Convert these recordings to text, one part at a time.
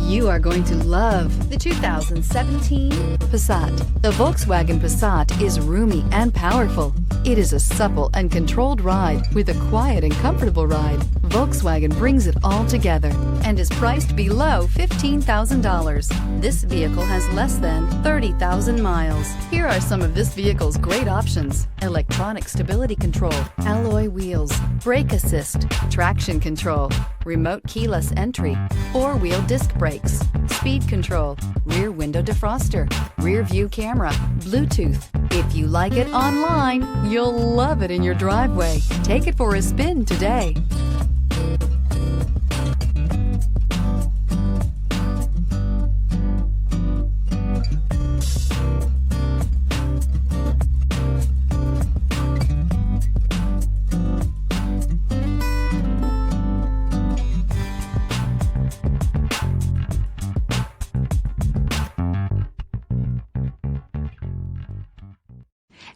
You are going to love the 2017 Passat. The Volkswagen Passat is roomy and powerful. It is a supple and controlled ride with a quiet and comfortable ride. Volkswagen brings it all together and is priced below $15,000. This vehicle has less than 30,000 miles. Here are some of this vehicle's great options: electronic stability control, alloy wheels, brake assist, traction control, remote keyless entry, four-wheel disc brakes, speed control, rear window defroster, rear view camera, Bluetooth. If you like it online, you'll love it in your driveway. Take it for a spin today.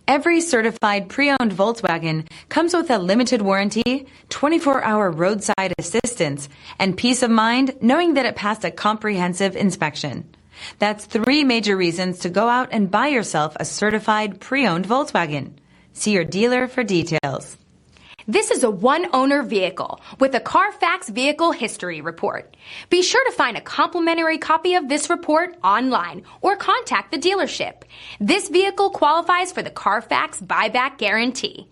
Every certified pre-owned Volkswagen comes with a limited warranty, 24-hour roadside assistance, and peace of mind knowing that it passed a comprehensive inspection. That's 3 major reasons to go out and buy yourself a certified pre-owned Volkswagen. See your dealer for details. This is a one-owner vehicle with a Carfax Vehicle History Report. Be sure to find a complimentary copy of this report online or contact the dealership. This vehicle qualifies for the Carfax Buyback Guarantee.